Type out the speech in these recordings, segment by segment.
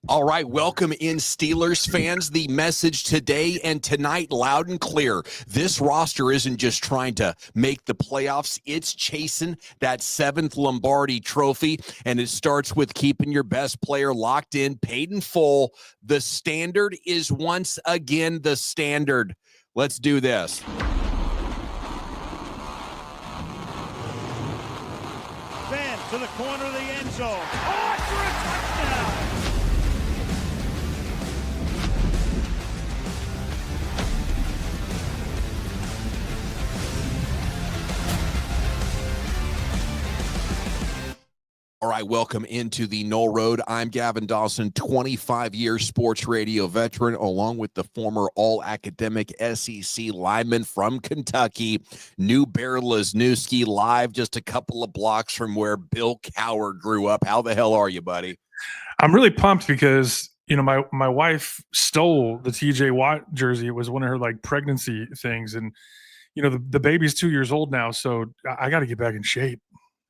All right, welcome in, Steelers fans. The message today and tonight, loud and clear. This roster isn't just trying to make the playoffs. It's chasing that 7th Lombardi trophy, and it starts with keeping your best player locked in, paid in full. The standard is once again the standard. Let's do this. Van to the corner of the end zone. Oh, for a touchdown! All right, welcome into the Knoll Road. I'm Gavin Dawson, 25-year sports radio veteran, along with the former all-academic SEC lineman from Kentucky, New Bear Lesniewski, live just a couple of blocks from where Bill Cowher grew up. How the hell are you, buddy? I'm really pumped because, my wife stole the TJ Watt jersey. It was one of her pregnancy things. And, the baby's 2 years old now. So I got to get back in shape.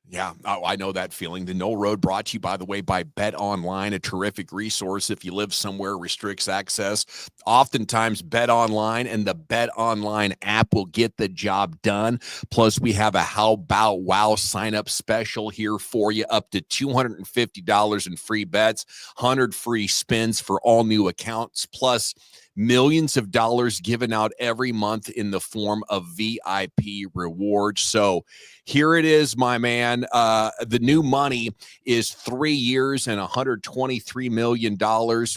Yeah, I know that feeling. The Knoll Road brought to you, by the way, by Bet Online, a terrific resource if you live somewhere restricts access. Oftentimes, Bet Online and the Bet Online app will get the job done. Plus, we have a How About Wow sign-up special here for you, up to $250 in free bets, 100 free spins for all new accounts, plus millions of dollars given out every month in the form of VIP rewards. So here it is, my man. The new money is 3 years and $123 million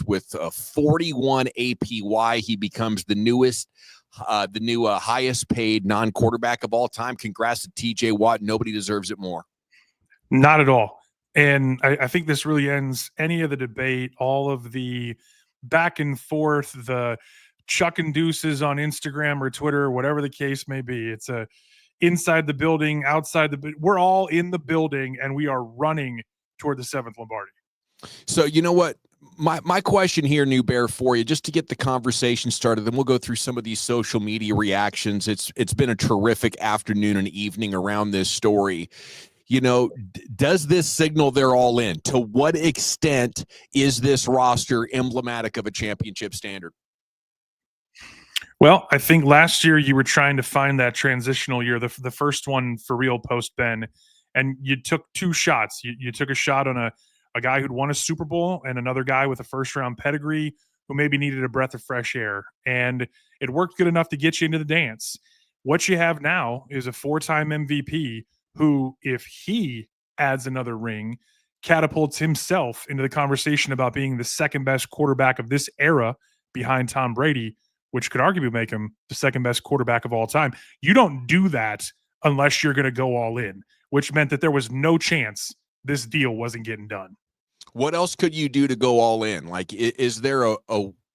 with 41 APY. He becomes the new highest paid non-quarterback of all time. Congrats to TJ Watt. Nobody deserves it more. Not at all. And I think this really ends any of the debate, all of the back and forth, the chuck and deuces on Instagram or Twitter, whatever the case may be. It's a inside the building, outside we're all in the building, and we are running toward the 7th Lombardi. So you know what? My question here, New Bear, for you, just to get the conversation started, then we'll go through some of these social media reactions. It's been a terrific afternoon and evening around this story. Does this signal they're all in? To what extent is this roster emblematic of a championship standard? Well, I think last year you were trying to find that transitional year, the first one for real post-Ben, and you took two shots. You took a shot on a guy who'd won a Super Bowl and another guy with a first-round pedigree who maybe needed a breath of fresh air, and it worked good enough to get you into the dance. What you have now is a 4-time MVP who, if he adds another ring, catapults himself into the conversation about being the second best quarterback of this era behind Tom Brady, which could arguably make him the second best quarterback of all time. You don't do that unless you're going to go all in, which meant that there was no chance this deal wasn't getting done. What else could you do to go all in? Like, is there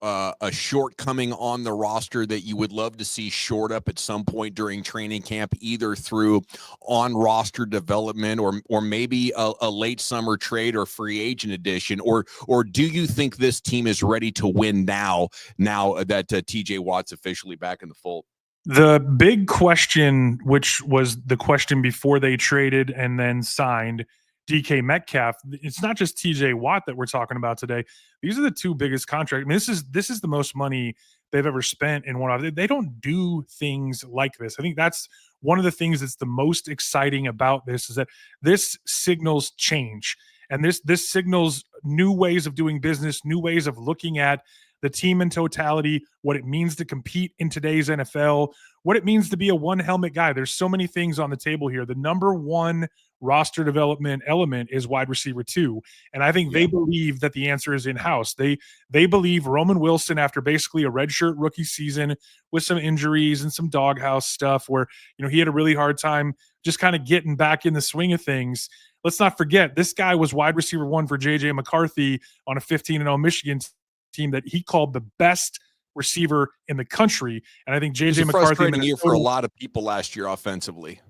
a shortcoming on the roster that you would love to see shored up at some point during training camp, either through on-roster development or maybe a late summer trade or free agent addition? Or do you think this team is ready to win now that TJ Watt's officially back in the fold? The big question, which was the question before they traded and then signed DK Metcalf, it's not just TJ Watt that we're talking about today. These are the two biggest contracts. I mean, this is the most money they've ever spent in one. They don't do things like this. I think that's one of the things that's the most exciting about this, is that this signals change, and this signals new ways of doing business, new ways of looking at the team in totality, what it means to compete in today's NFL, what it means to be a one helmet guy. There's so many things on the table here. The number one roster development element is wide receiver 2. And I think they believe that the answer is in-house. They believe Roman Wilson, after basically a redshirt rookie season with some injuries and some doghouse stuff where, he had a really hard time just kind of getting back in the swing of things. Let's not forget, this guy was wide receiver 1 for J.J. McCarthy on a 15-0 Michigan team that he called the best receiver in the country. And I think J.J. McCarthy, frustrating year for a lot of people last year offensively.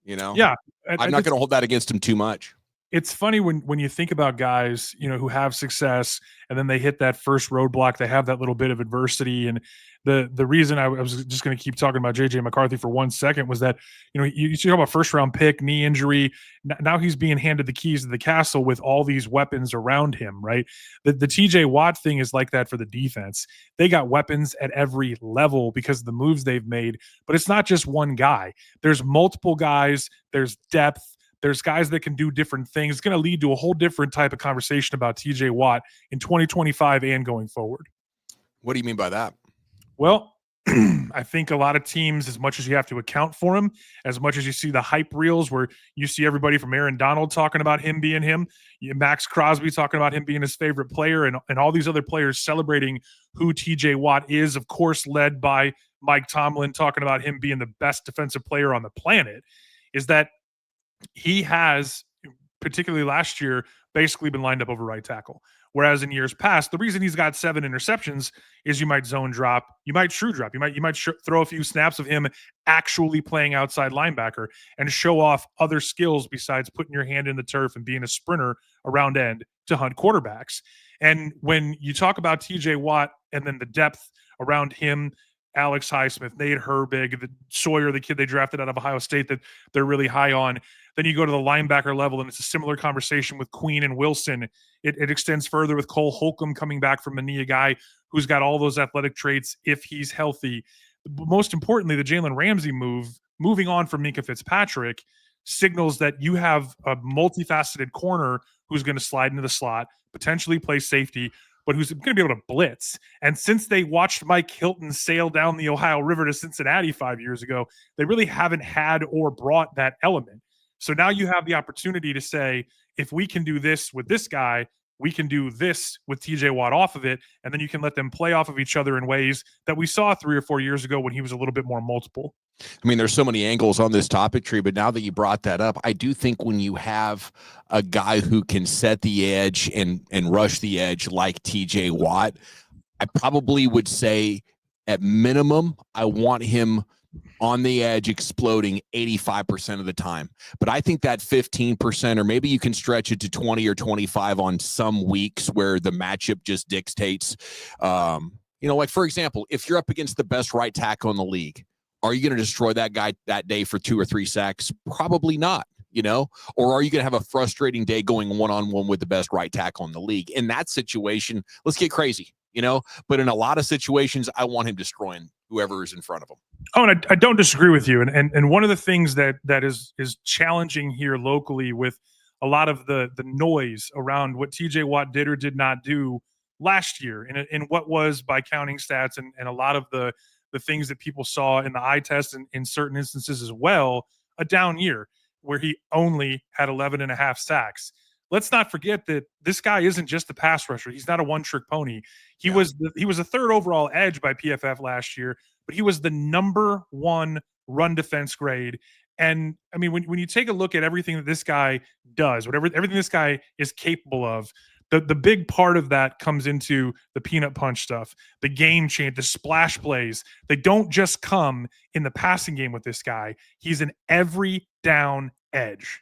Yeah, I'm not going to hold that against him too much. It's funny when you think about guys, who have success and then they hit that first roadblock, they have that little bit of adversity. And the reason I was just going to keep talking about JJ McCarthy for 1 second was that, you talk about first round pick, knee injury. Now he's being handed the keys to the castle with all these weapons around him, right? The TJ Watt thing is like that for the defense. They got weapons at every level because of the moves they've made, but it's not just one guy. There's multiple guys, there's depth. There's guys that can do different things. It's going to lead to a whole different type of conversation about TJ Watt in 2025 and going forward. What do you mean by that? Well, I think a lot of teams, as much as you have to account for him, as much as you see the hype reels where you see everybody from Aaron Donald talking about him being him, Max Crosby talking about him being his favorite player, and all these other players celebrating who TJ Watt is, of course, led by Mike Tomlin talking about him being the best defensive player on the planet, is that he has, particularly last year, basically been lined up over right tackle. Whereas in years past, the reason he's got 7 interceptions is you might zone drop, you might true drop, you might throw a few snaps of him actually playing outside linebacker and show off other skills besides putting your hand in the turf and being a sprinter around end to hunt quarterbacks. And when you talk about TJ Watt and then the depth around him, Alex Highsmith, Nate Herbig, the Sawyer, the kid they drafted out of Ohio State that they're really high on. Then you go to the linebacker level, and it's a similar conversation with Queen and Wilson. It extends further with Cole Holcomb coming back from Mania, guy who's got all those athletic traits if he's healthy. Most importantly, the Jalen Ramsey moving on from Minka Fitzpatrick, signals that you have a multifaceted corner who's going to slide into the slot, potentially play safety, but who's going to be able to blitz. And since they watched Mike Hilton sail down the Ohio River to Cincinnati 5 years ago, they really haven't had or brought that element. So now you have the opportunity to say, if we can do this with this guy, we can do this with TJ Watt off of it, and then you can let them play off of each other in ways that we saw 3 or 4 years ago when he was a little bit more multiple. I mean, there's so many angles on this topic tree, but now that you brought that up, I do think when you have a guy who can set the edge and rush the edge like TJ Watt, I probably would say at minimum, I want him on the edge exploding 85% of the time. But I think that 15%, or maybe you can stretch it to 20 or 25 on some weeks where the matchup just dictates. Like, for example, if you're up against the best right tackle in the league, are you going to destroy that guy that day for 2 or 3 sacks? Probably not, or are you going to have a frustrating day going one-on-one with the best right tackle in the league? In that situation, let's get crazy, but in a lot of situations, I want him destroying whoever is in front of him. Oh, and I don't disagree with you. And one of the things that is challenging here locally with a lot of the noise around what TJ Watt did or did not do last year in what was, by counting stats and a lot of the things that people saw in the eye test and in certain instances as well, a down year where he only had 11 and a half sacks. Let's not forget that this guy isn't just a pass rusher. He's not a one-trick pony. He was a 3rd overall edge by PFF last year, but he was the number 1 run defense grade. And I mean, when you take a look at everything that this guy does, everything this guy is capable of, the big part of that comes into the peanut punch stuff, the game change, the splash plays. They don't just come in the passing game with this guy. He's an every down edge.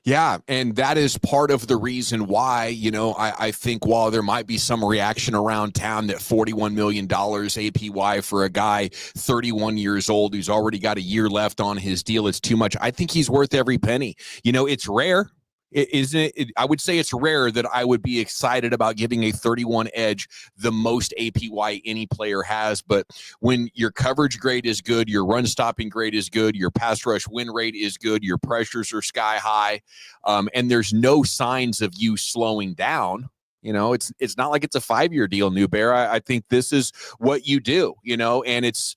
Yeah, and that is part of the reason why, I think while there might be some reaction around town that $41 million APY for a guy 31 years old who's already got a year left on his deal is too much, I think he's worth every penny. It's rare. I would say it's rare that I would be excited about giving a 31 edge the most APY any player has. But when your coverage grade is good, your run stopping grade is good, your pass rush win rate is good, your pressures are sky high, and there's no signs of you slowing down. It's not like it's a 5-year deal, New Bear. I think this is what you do, and it's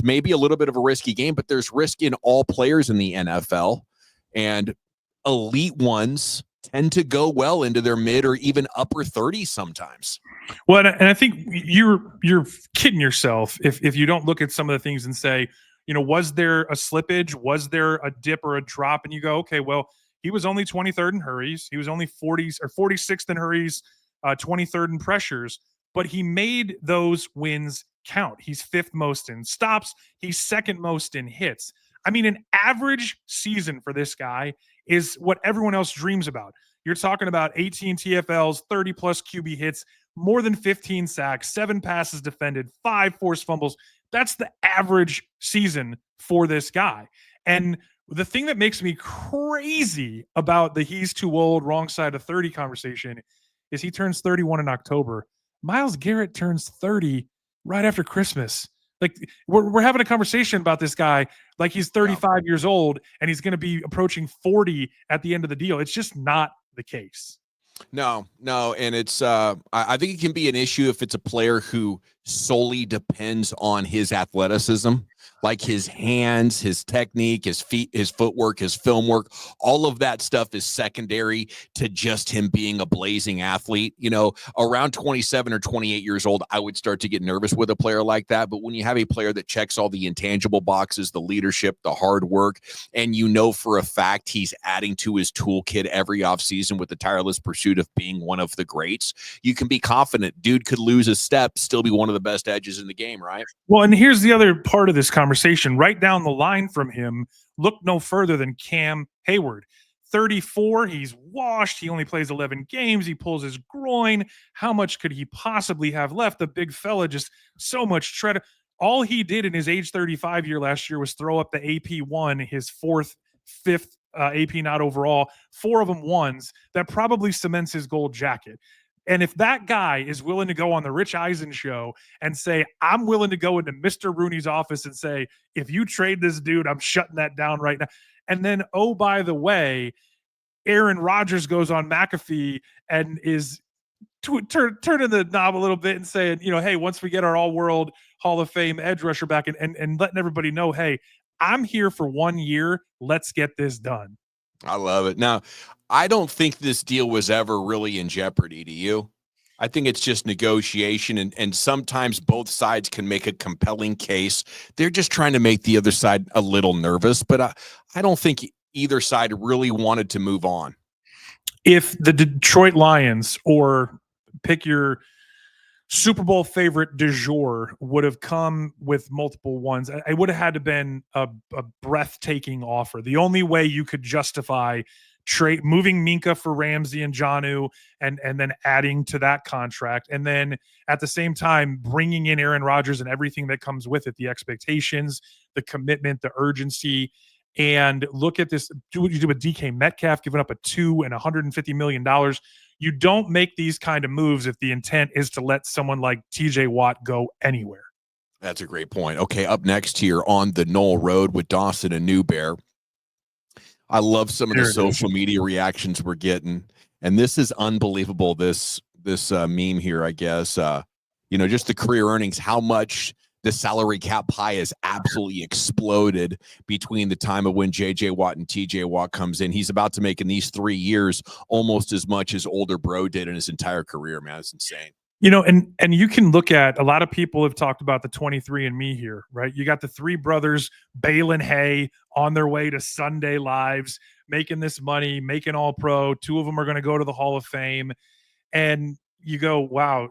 maybe a little bit of a risky game, but there's risk in all players in the NFL. And elite ones tend to go well into their mid or even upper 30s sometimes. Well, and I think you're kidding yourself if you don't look at some of the things and say, was there a slippage? Was there a dip or a drop? And you go, okay, well, he was only 23rd in hurries. He was only 40s or 46th in hurries, 23rd in pressures, but he made those wins count. He's 5th most in stops. He's 2nd most in hits. I mean, an average season for this guy is what everyone else dreams about. You're talking about 18 TFLs, 30 plus QB hits, more than 15 sacks, 7 passes defended, 5 forced fumbles. That's the average season for this guy. And the thing that makes me crazy about the he's too old, wrong side of 30 conversation is he turns 31 in October. Myles Garrett turns 30 right after Christmas. Like we're having a conversation about this guy like he's 35 years old and he's going to be approaching 40 at the end of the deal. It's just not the case. No, and it's I think it can be an issue if it's a player who solely depends on his athleticism, like his hands, his technique, his feet, his footwork, his film work. All of that stuff is secondary to just him being a blazing athlete. You know, around 27 or 28 years old, I would start to get nervous with a player like that. But when you have a player that checks all the intangible boxes, the leadership, the hard work, and you know for a fact he's adding to his toolkit every offseason with the tireless pursuit of being one of the greats, you can be confident dude could lose a step, still be one of the best edges in the game, right? Well, and here's the other part of this conversation. Right down the line from him, look no further than Cam Hayward. 34, he's washed. He only plays 11 games. He pulls his groin. How much could he possibly have left? The big fella, just so much tread. All he did in his age 35 year last year was throw up the AP1, his fifth AP not overall, 4 of them ones. That probably cements his gold jacket. And if that guy is willing to go on the Rich Eisen show and say, I'm willing to go into Mr. Rooney's office and say, if you trade this dude, I'm shutting that down right now. And then, oh, by the way, Aaron Rodgers goes on McAfee and is turning the knob a little bit and saying, you know, hey, once we get our all-world Hall of Fame edge rusher back and letting everybody know, hey, I'm here for 1 year. Let's get this done. I love it. Now, I don't think this deal was ever really in jeopardy. Do you? I think it's just negotiation, and sometimes both sides can make a compelling case. They're just trying to make the other side a little nervous, but I don't think either side really wanted to move on. If the Detroit Lions, or pick your Super Bowl favorite du jour, would have come with multiple ones, it would have had to been a breathtaking offer. The only way you could justify moving Minka for Ramsey and Jonnu and then adding to that contract, and then at the same time bringing in Aaron Rodgers and everything that comes with it, the expectations, the commitment, the urgency. And look at this, do what you do with DK Metcalf, giving up a $2 and $150 million. You don't make these kind of moves if the intent is to let someone like TJ Watt go anywhere. That's a great point. Okay, up next here on the Knoll Road with Dawson and New Bear. I love some of the social media reactions we're getting, and this is unbelievable. This meme here, I guess, just the career earnings, how much the salary cap pie has absolutely exploded between the time of when J.J. Watt and T.J. Watt comes in. He's about to make in these 3 years almost as much as older bro did in his entire career, man. It's insane. You know, and you can look at, a lot of people have talked about the 23andMe here, right? You got the 3 brothers, Bale and Hay, on their way to Sunday Lives, making this money, making all pro. 2 of them are going to go to the Hall of Fame. And you go, wow,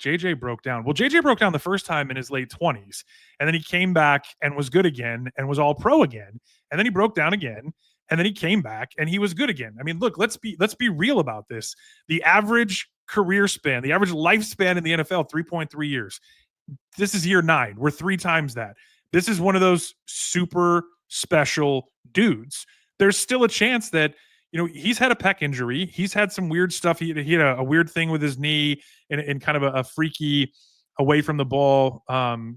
JJ broke down. Well, JJ broke down the first time in his late 20s, and then he came back and was good again and was all pro again. And then he broke down again, and then he came back and he was good again. I mean, look, let's be real about this. The average career span, the average lifespan in the NFL, 3.3 years. This is year 9. We're 3 times that. This is one of those super special dudes. There's still a chance that, he's had a pec injury. He's had some weird stuff. He had a weird thing with his knee and kind of a freaky away from the ball,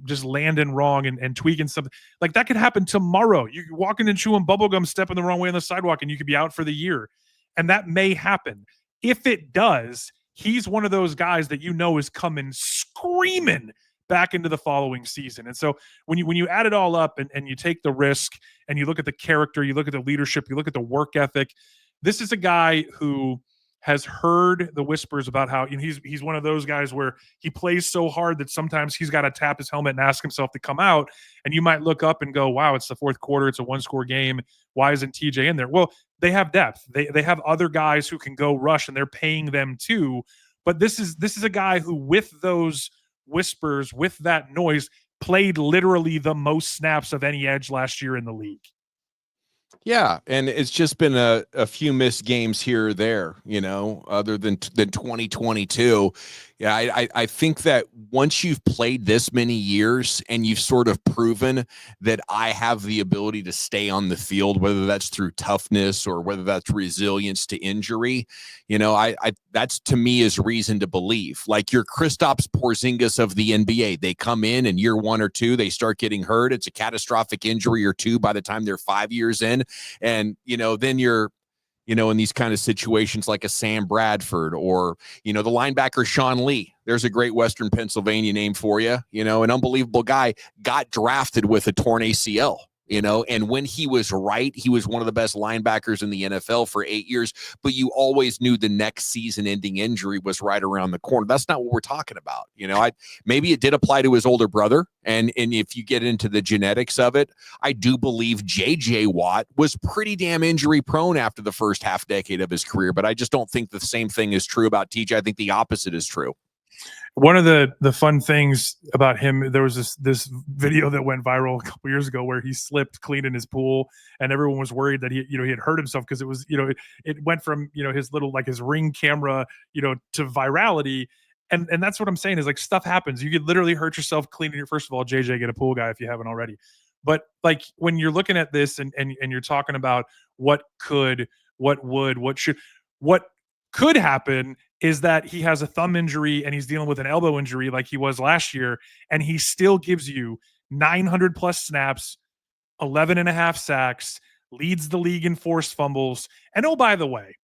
just landing wrong and tweaking something. Like that could happen tomorrow. You could walk in and chewing bubblegum, stepping the wrong way on the sidewalk, and you could be out for the year. And that may happen. If it does, he's one of those guys that is coming screaming back into the following season. And so when you add it all up and you take the risk and you look at the character, you look at the leadership, you look at the work ethic, this is a guy who has heard the whispers about how he's one of those guys where he plays so hard that sometimes he's got to tap his helmet and ask himself to come out. And you might look up and go, wow, it's the 4th quarter. It's a 1-score game. Why isn't TJ in there? Well, they have depth. They have other guys who can go rush, and they're paying them too. But this is a guy who, with those whispers, with that noise, played literally the most snaps of any edge last year in the league. Yeah, and it's just been a few missed games here or there, other than 2022. Yeah, I think that once you've played this many years and you've sort of proven that I have the ability to stay on the field, whether that's through toughness or whether that's resilience to injury, I that's to me is reason to believe. Like your Kristaps Porzingis of the NBA, they come in year 1 or 2, they start getting hurt. It's a catastrophic injury or two by the time they're 5 years in. And, then you're, in these kind of situations like a Sam Bradford or, the linebacker Sean Lee. There's a great Western Pennsylvania name for you, an unbelievable guy, got drafted with a torn ACL. And when he was right, he was one of the best linebackers in the NFL for 8 years, but you always knew the next season ending injury was right around the corner. That's not what we're talking about. Maybe it did apply to his older brother. And if you get into the genetics of it, I do believe JJ Watt was pretty damn injury prone after the first half decade of his career, but I just don't think the same thing is true about TJ. I think the opposite is true. One of the fun things about him, there was this video that went viral a couple years ago where he slipped clean in his pool, and everyone was worried that he had hurt himself because it was it went from his little like his Ring camera to virality, and that's what I'm saying is like stuff happens. You could literally hurt yourself cleaning your. First of all, JJ, get a pool guy if you haven't already. But like when you're looking at this and you're talking about what could, what would, what should, what could happen is that he has a thumb injury and he's dealing with an elbow injury like he was last year, and he still gives you 900 plus snaps, 11 and a half sacks, leads the league in forced fumbles. And oh, by the way,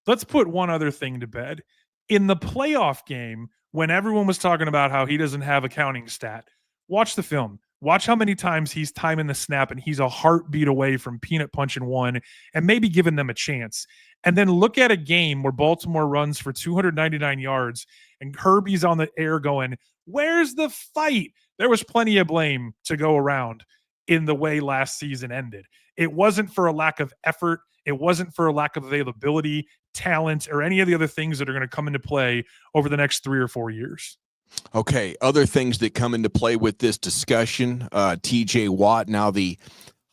let's put one other thing to bed. In the playoff game, when everyone was talking about how he doesn't have a counting stat, watch the film. Watch how many times he's timing the snap and he's a heartbeat away from peanut punching one and maybe giving them a chance. And then look at a game where Baltimore runs for 299 yards and Kirby's on the air going, where's the fight? There was plenty of blame to go around in the way last season ended. It wasn't for a lack of effort. It wasn't for a lack of availability, talent, or any of the other things that are going to come into play over the next 3 or 4 years. Okay, other things that come into play with this discussion, TJ Watt, now the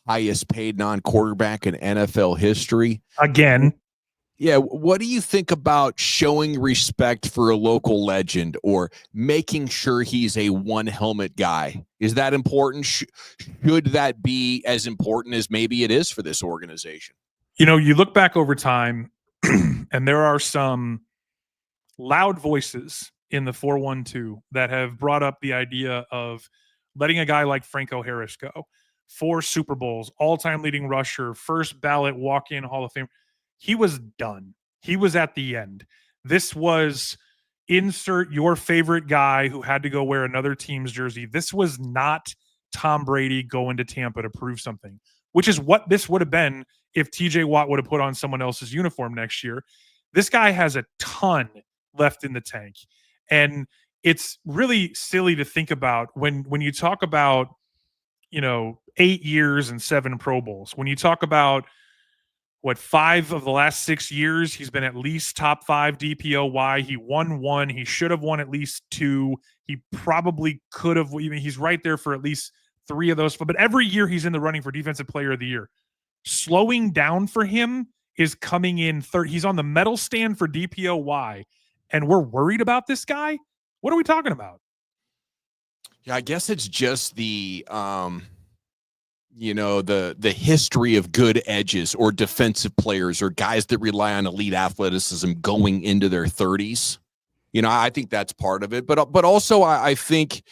highest paid non-quarterback in NFL history. Again. Yeah, what do you think about showing respect for a local legend or making sure he's a one helmet guy? Is that important? Should that be as important as maybe it is for this organization? You look back over time and there are some loud voices in the 4-1-2 that have brought up the idea of letting a guy like Franco Harris go. 4 Super Bowls, all-time leading rusher, first ballot walk-in Hall of Fame. He was done. He was at the end. This was insert your favorite guy who had to go wear another team's jersey. This was not Tom Brady going to Tampa to prove something, which is what this would have been if TJ Watt would have put on someone else's uniform next year. This guy has a ton left in the tank. And it's really silly to think about when you talk about, 8 years and 7 Pro Bowls, when you talk about 5 of the last 6 years, he's been at least top 5 DPOY. He won 1. He should have won at least 2. He probably could have. He's right there for at least 3 of those. But every year he's in the running for Defensive Player of the Year. Slowing down for him is coming in third. He's on the medal stand for DPOY. And we're worried about this guy? What are we talking about? Yeah, I guess it's just the the history of good edges or defensive players or guys that rely on elite athleticism going into their 30s. I think that's part of it. But also I think,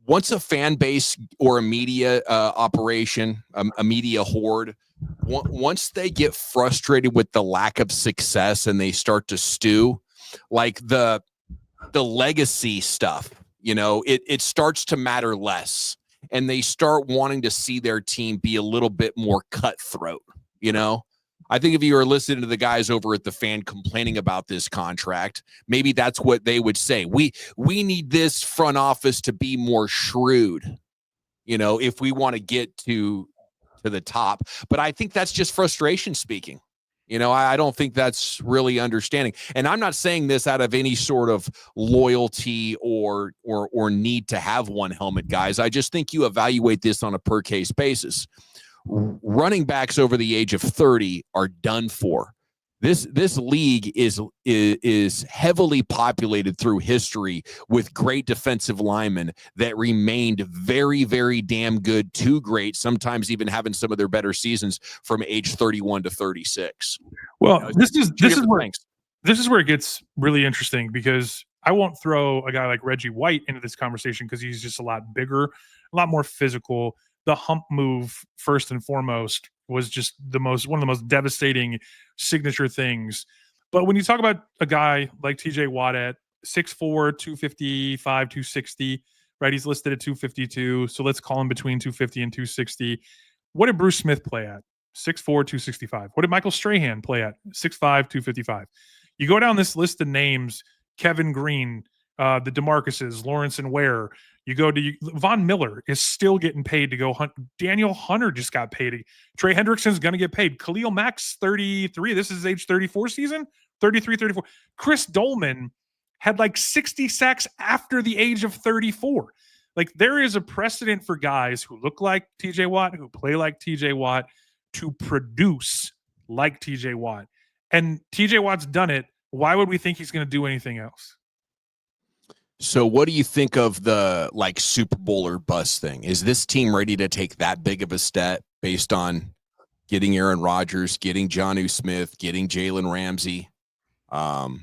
once a fan base or a media operation, a media horde, once they get frustrated with the lack of success and they start to stew, like the legacy stuff, it starts to matter less, and they start wanting to see their team be a little bit more cutthroat. I think if you were listening to the guys over at the Fan complaining about this contract, maybe that's what they would say. We need this front office to be more shrewd, if we want to get to the top. But I think that's just frustration speaking. I don't think that's really understanding. And I'm not saying this out of any sort of loyalty or need to have one helmet, guys. I just think you evaluate this on a per case basis. running backs over the age of 30 are done for. This league is heavily populated through history with great defensive linemen that remained very, very damn good to great, sometimes even having some of their better seasons from age 31 to 36. Well, this is where it gets really interesting, because I won't throw a guy like Reggie White into this conversation because he's just a lot bigger, a lot more physical. The hump move, first and foremost, was just one of the most devastating signature things. But when you talk about a guy like TJ Watt at 6'4", 255, 260, right? He's listed at 252. So let's call him between 250 and 260. What did Bruce Smith play at? 6'4", 265. What did Michael Strahan play at? 6'5", 255. You go down this list of names, Kevin Green, the DeMarcuses, Lawrence and Ware. You go to Von Miller is still getting paid to go hunt. Daniel Hunter just got paid. Trey Hendrickson's going to get paid. Khalil Mack's 33. This is his age 34 season. 33, 34. Chris Dolman had like 60 sacks after the age of 34. Like, there is a precedent for guys who look like TJ Watt, who play like TJ Watt, to produce like TJ Watt. And TJ Watt's done it. Why would we think he's going to do anything else? So what do you think of the Super Bowl or bust thing? Is this team ready to take that big of a step based on getting Aaron Rodgers, getting Jonnu Smith, getting Jalen Ramsey? I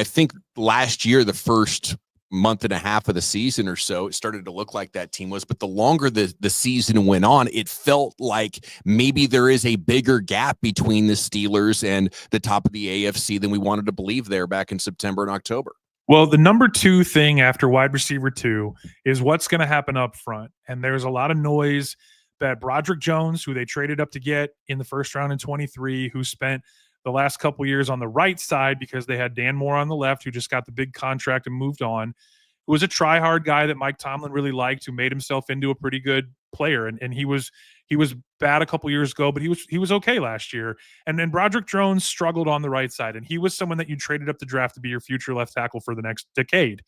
think last year, the first month and a half of the season or so, it started to look like that team was, but the longer the season went on, it felt like maybe there is a bigger gap between the Steelers and the top of the AFC than we wanted to believe there back in September and October. Well, the number 2 thing after wide receiver 2 is what's going to happen up front. And there's a lot of noise that Broderick Jones, who they traded up to get in the first round in 23, who spent the last couple years on the right side because they had Dan Moore on the left, who just got the big contract and moved on, who was a try-hard guy that Mike Tomlin really liked, who made himself into a pretty good player. And he was bad a couple years ago, but he was okay last year. And then Broderick Jones struggled on the right side, and he was someone that you traded up the draft to be your future left tackle for the next decade.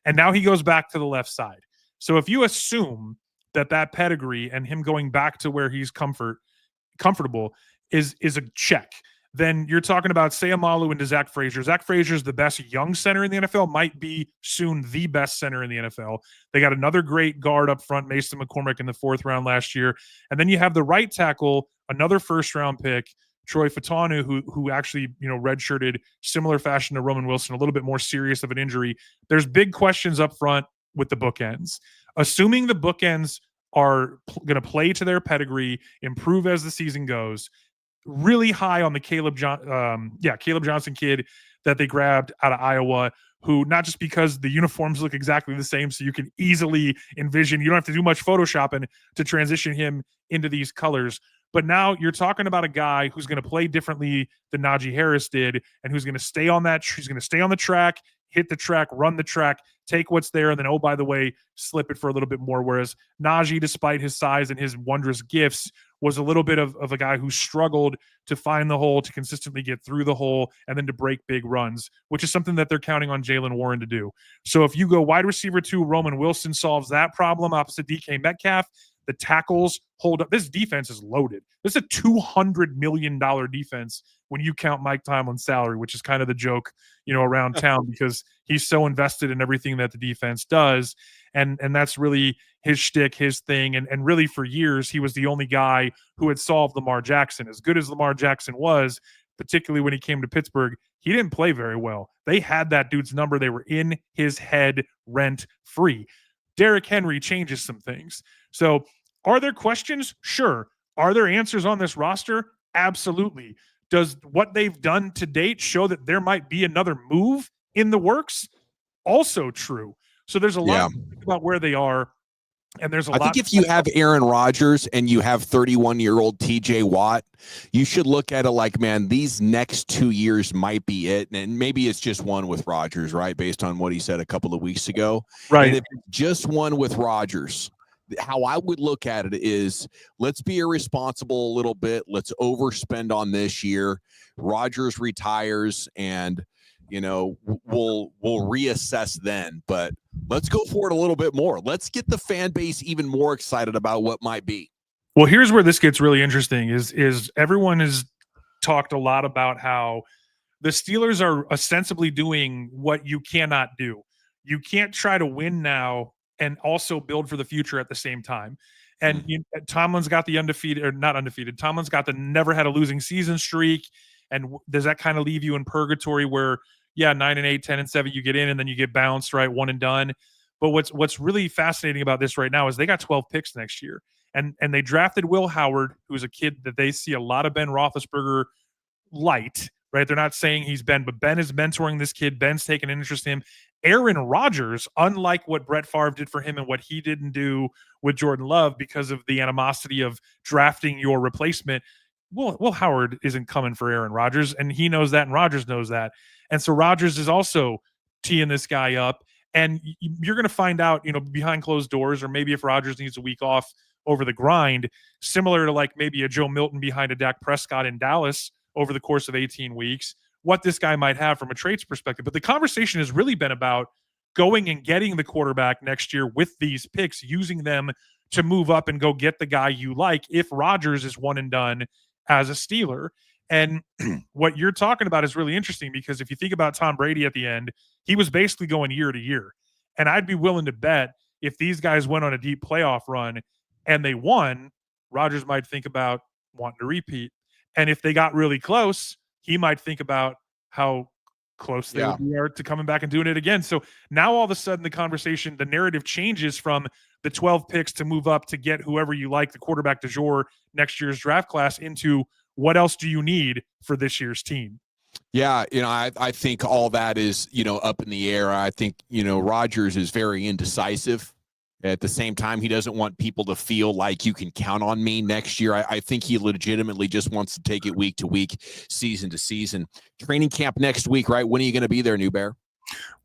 And now he goes back to the left side. So if you assume that pedigree and him going back to where he's comfortable is a check, then you're talking about Seumalo into Zach Frazier. Zach Frazier's the best young center in the NFL, might be soon the best center in the NFL. They got another great guard up front, Mason McCormick, in the 4th round last year. And then you have the right tackle, another first-round pick, Troy Fatanu, who actually, redshirted similar fashion to Roman Wilson, a little bit more serious of an injury. There's big questions up front with the bookends. Assuming the bookends are going to play to their pedigree, improve as the season goes, really high on the Caleb Johnson kid that they grabbed out of Iowa, who, not just because the uniforms look exactly the same, so you can easily envision, you don't have to do much photoshopping to transition him into these colors. But now you're talking about a guy who's going to play differently than Najee Harris did, and who's going to stay on he's going to stay on the track, hit the track, run the track, take what's there, and then, oh, by the way, slip it for a little bit more. Whereas Najee, despite his size and his wondrous gifts, was a little bit of a guy who struggled to find the hole, to consistently get through the hole, and then to break big runs, which is something that they're counting on Jaylen Warren to do. So if you go wide receiver 2, Roman Wilson solves that problem opposite DK Metcalf. The tackles hold up. This defense is loaded. This is a $200 million defense when you count Mike Tomlin's salary, which is kind of the joke, around town, because he's so invested in everything that the defense does. And that's really his shtick, his thing. And really, for years, he was the only guy who had solved Lamar Jackson. As good as Lamar Jackson was, particularly when he came to Pittsburgh, he didn't play very well. They had that dude's number. They were in his head rent free. Derrick Henry changes some things. So are there questions? Sure. Are there answers on this roster? Absolutely. Does what they've done to date show that there might be another move in the works? Also true. So there's a lot to think about where they are. And there's I think if you have Aaron Rodgers and you have 31-year-old TJ Watt, you should look at it like, man, these next 2 years might be it. And maybe it's just one with Rodgers, right? Based on what he said a couple of weeks ago. Right. And if it's just one with Rodgers, how I would look at it is, let's be irresponsible a little bit. Let's overspend on this year. Rodgers retires, and we'll reassess then. But let's go for it a little bit more. Let's get the fan base even more excited about what might be. Well, here's where this gets really interesting is everyone has talked a lot about how the Steelers are ostensibly doing what you cannot do. You can't try to win now and also build for the future at the same time. And Tomlin's got the undefeated, or not undefeated. Tomlin's got the never had a losing season streak. And does that kind of leave you in purgatory where, 9-8, 10-7, you get in and then you get bounced, right? One and done. But what's really fascinating about this right now is they got 12 picks next year. And they drafted Will Howard, who's a kid that they see a lot of Ben Roethlisberger light, right? They're not saying he's Ben, but Ben is mentoring this kid. Ben's taking an interest in him. Aaron Rodgers, unlike what Brett Favre did for him and what he didn't do with Jordan Love because of the animosity of drafting your replacement, Will Howard isn't coming for Aaron Rodgers, and he knows that, and Rodgers knows that. And so Rodgers is also teeing this guy up, and you're going to find out, behind closed doors, or maybe if Rodgers needs a week off over the grind, similar to like maybe a Joe Milton behind a Dak Prescott in Dallas over the course of 18 weeks, what this guy might have from a traits perspective. But the conversation has really been about going and getting the quarterback next year with these picks, using them to move up and go get the guy you like if Rodgers is one and done as a Steeler. And what you're talking about is really interesting because if you think about Tom Brady at the end, he was basically going year to year. And I'd be willing to bet if these guys went on a deep playoff run and they won, Rodgers might think about wanting to repeat. And if they got really close, he might think about how close they are to coming back and doing it again. So now all of a sudden the conversation, the narrative changes from the 12 picks to move up to get whoever you like, the quarterback du jour next year's draft class, into what else do you need for this year's team? Yeah, I think all that is, up in the air. I think, Rodgers is very indecisive. At the same time, he doesn't want people to feel like you can count on me next year. I think he legitimately just wants to take it week to week, season to season. Training camp next week, right? When are you going to be there, New Bear?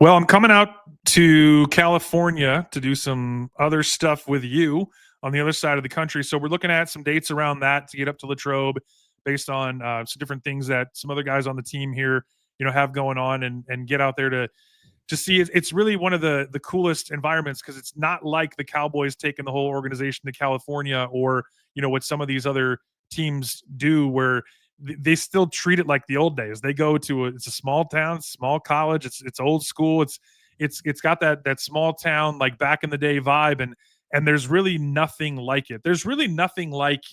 Well, I'm coming out to California to do some other stuff with you on the other side of the country. So we're looking at some dates around that to get up to Latrobe based on some different things that some other guys on the team here, have going on and get out there to see. It's really one of the coolest environments because it's not like the Cowboys taking the whole organization to California or, what some of these other teams do where they still treat it like the old days. They go to it's a small town, small college. It's old school. It's got that small town, like back in the day vibe. And there's really nothing like it. There's really nothing like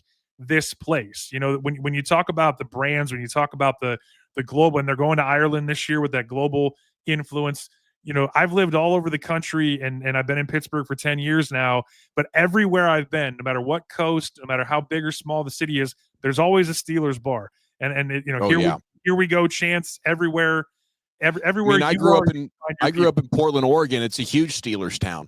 this place. When you talk about the brands, when you talk about the global, and they're going to Ireland this year with that global influence. I've lived all over the country and I've been in Pittsburgh for 10 years now, but everywhere I've been, no matter what coast, no matter how big or small the city is, there's always a Steelers bar. And here we go, chants everywhere. Everywhere. I grew up in Portland, Oregon. It's a huge Steelers town.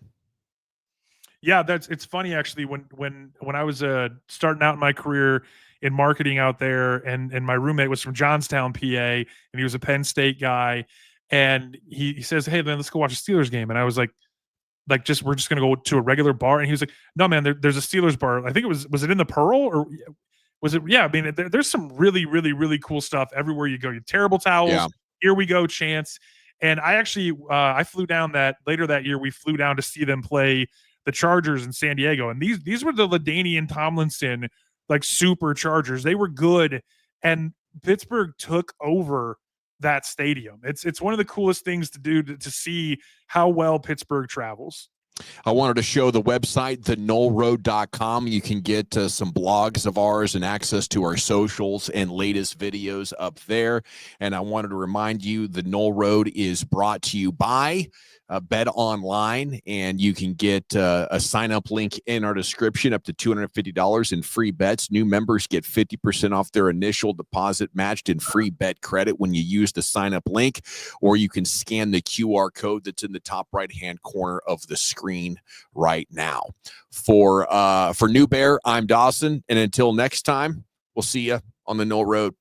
Yeah, it's funny actually. When I was starting out in my career in marketing out there, and my roommate was from Johnstown, PA, and he was a Penn State guy. And he says, "Hey, man, let's go watch a Steelers game." And I was like, we're just going to go to a regular bar. And he was like, "No, man, there's a Steelers bar. I think was it in the Pearl or was it?" Yeah, I mean, there's some really, really, really cool stuff everywhere you go. You terrible towels. Yeah. Here we go, chants. And I actually, I flew down later that year. We flew down to see them play the Chargers in San Diego. And these were the LaDainian Tomlinson, like super Chargers. They were good. And Pittsburgh took over that stadium. It's one of the coolest things to do to see how well Pittsburgh travels. I wanted to show the website, theknollroad.com. You can get some blogs of ours and access to our socials and latest videos up there. And I wanted to remind you, the Knoll Road is brought to you by Bet Online, and you can get a sign-up link in our description, up to $250 in free bets. New members get 50% off their initial deposit matched in free bet credit when you use the sign-up link, or you can scan the QR code that's in the top right-hand corner of the screen right now. For New Bear, I'm Dawson, and until next time, we'll see you on the Knoll Road.